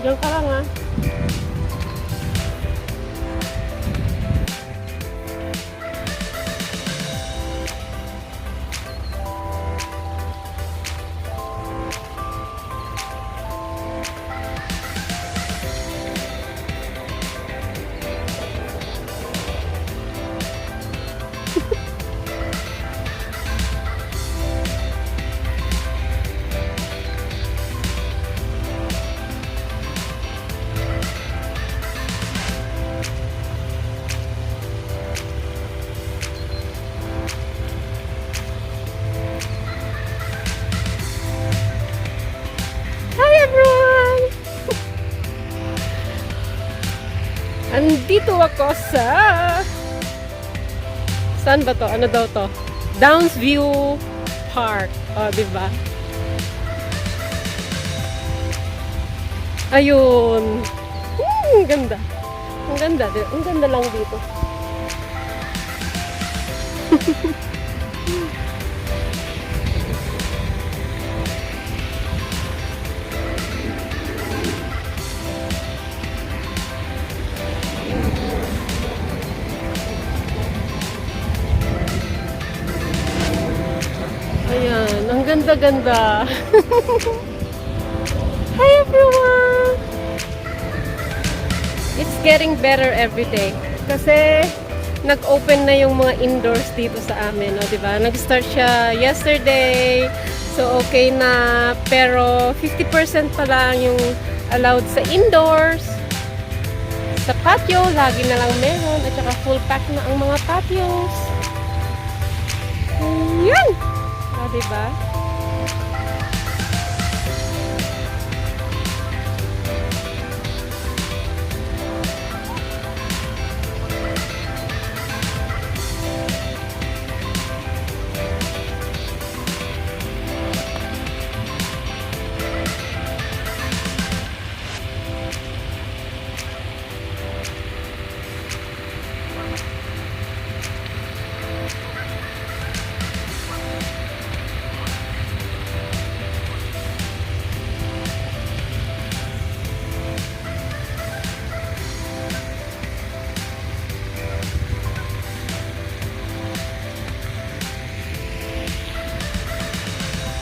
Diyan ka lang ah. Andito ako sa... Saan ba to? Ano daw to? Downsview Park. O, diba? Ayun. Ang ganda. Ang ganda. Ang ganda lang dito. Ayan, ang ganda-ganda. Hi everyone! It's getting better every day. Kasi nag-open na yung mga indoors dito sa amin, no, diba? Nag-start siya yesterday. So okay na, pero 50% pa lang yung allowed sa indoors. Sa patio, lagi na lang meron. At saka full pack na ang mga patios. Ayan! O, diba?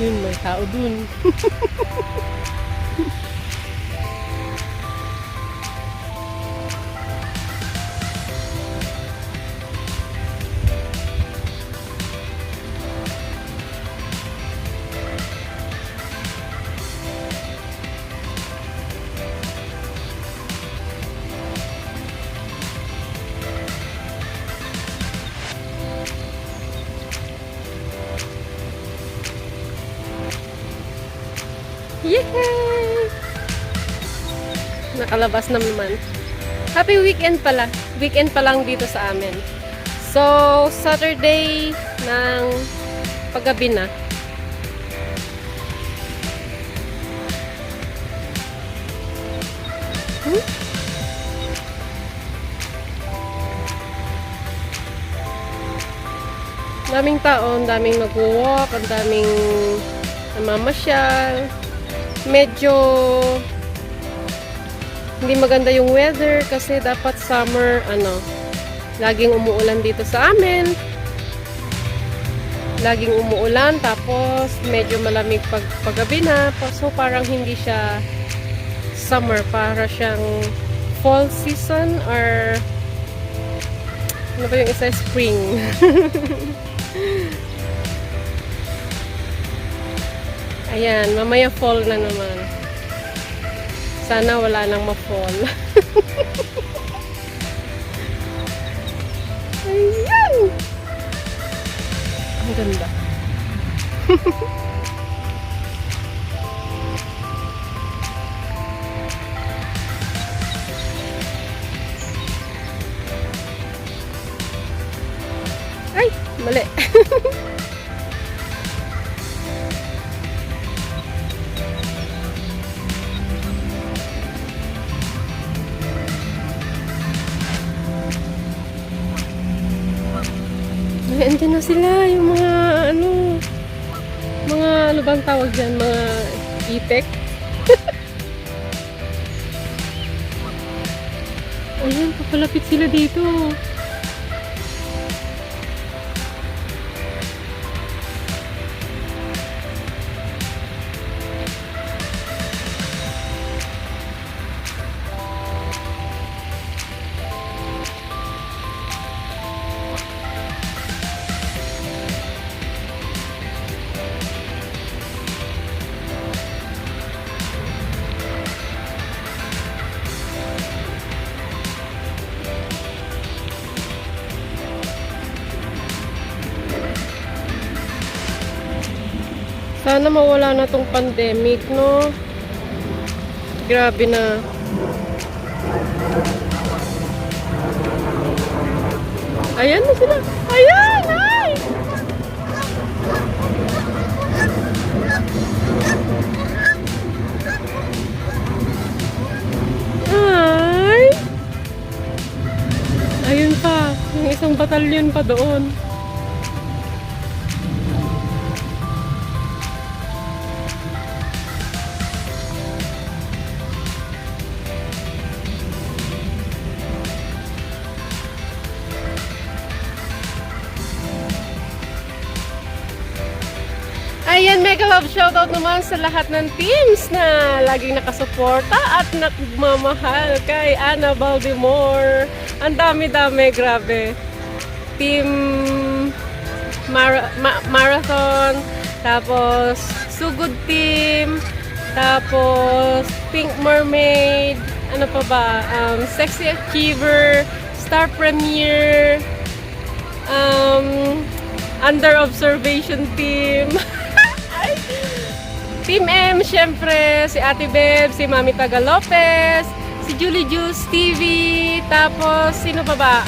Yun, may tao dun. Yay! Nakalabas na naman. Happy weekend pala. Weekend pa lang dito sa amin. So, Saturday ng paggabi na. Daming tao, ang daming nag-walk, ang daming namamasyal. Medyo hindi maganda yung weather kasi dapat summer, laging umuulan dito sa amin. Laging umuulan, tapos medyo malamig paggabi na. So parang hindi siya summer, para siyang fall season or ano ba yung isa, spring. Ayan, mamaya fall na naman. Sana wala nang ma-fall. Ayan! Ang ganda. Ay, mali. Andiyan na sila, yung mga ano bang tawag dyan, mga itek. Ayan, papalapit sila dito. Sana mawala na tong pandemic, no? Grabe na. Ayan na sila. Ayan! Ay! Ay! Ayun pa. Yung isang batalyon pa doon. Ayan, mega love shoutout naman sa lahat ng teams na laging nakasuporta at nagmamahal kay Ana Baldemore. Ang dami-dami, grabe. Team Marathon, tapos Sugod Team, tapos Pink Mermaid, ano pa ba? Sexy Achiever, Star Premier, Under Observation Team. Team M, syempre, si Ate Beb, si Mami Taga Lopez, si Julie Juice TV, tapos, sino pa ba?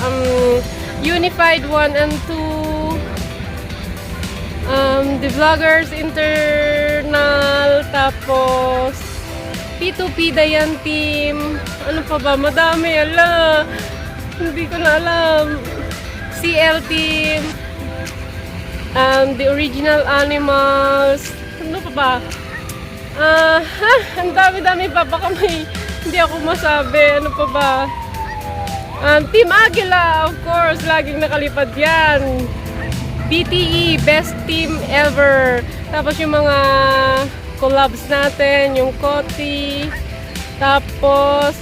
Unified 1 and 2, The Vloggers Internal, tapos, P2P Dayan Team, ano pa ba? Madami, ala, hindi ko na alam. CL Team, The Original Animals, ano pa ba? Ang dami-dami pa. Baka may hindi ako masabi. Ano pa ba? Team Aguila, of course. Laging nakalipad yan. BTE, best team ever. Tapos yung mga collabs natin. Yung Koti. Tapos,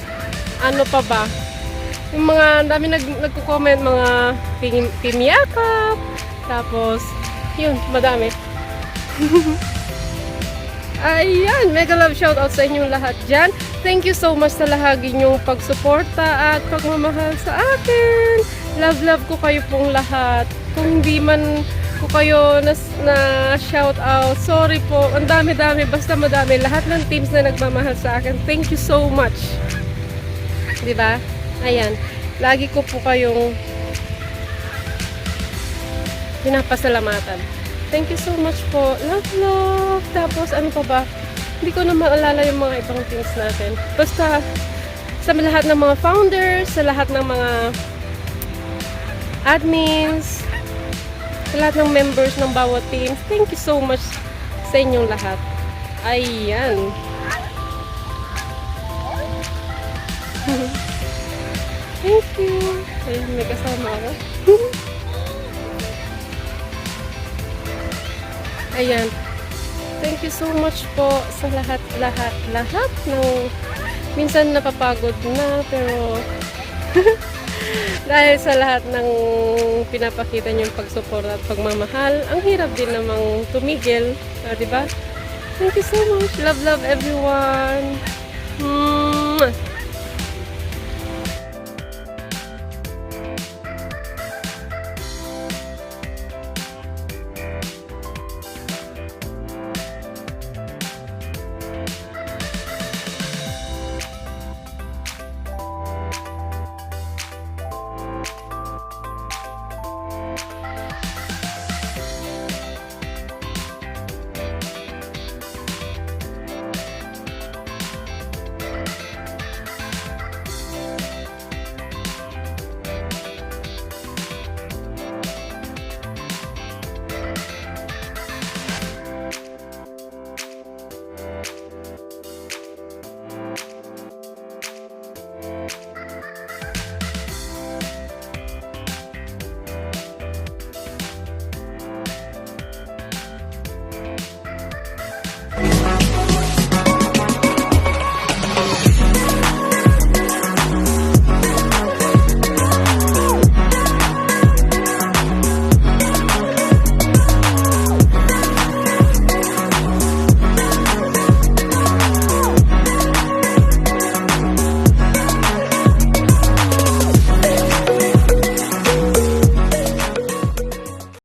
ano pa ba? Yung mga dami nagko-comment. Mga team Yakap. Tapos, yun, madami. Ayan, mega love shoutout sa inyong lahat dyan. Thank you so much sa lahat inyong pagsuporta at pagmamahal sa akin. Love ko kayo pong lahat. Kung hindi man ko kayo na shout out. Sorry po. Ang dami-dami. Basta madami. Lahat ng teams na nagmamahal sa akin. Thank you so much. Diba? Ayan. Lagi ko po kayong pinapasalamatan. Thank you so much po. Love, love. Tapos, ano pa ba? Hindi ko na maalala yung mga ibang things natin. Basta, sa lahat ng mga founders, sa lahat ng mga admins, sa lahat ng members ng bawat team, thank you so much sa inyong lahat. Ayan. Thank you. Ayun, may kasama ako. Ayan. Thank you so much po sa lahat ng minsan napapagod na pero dahil sa lahat ng pinapakita niyong pagsuporta at pagmamahal, ang hirap din namang tumigil, di ba? Thank you so much. Love, love everyone.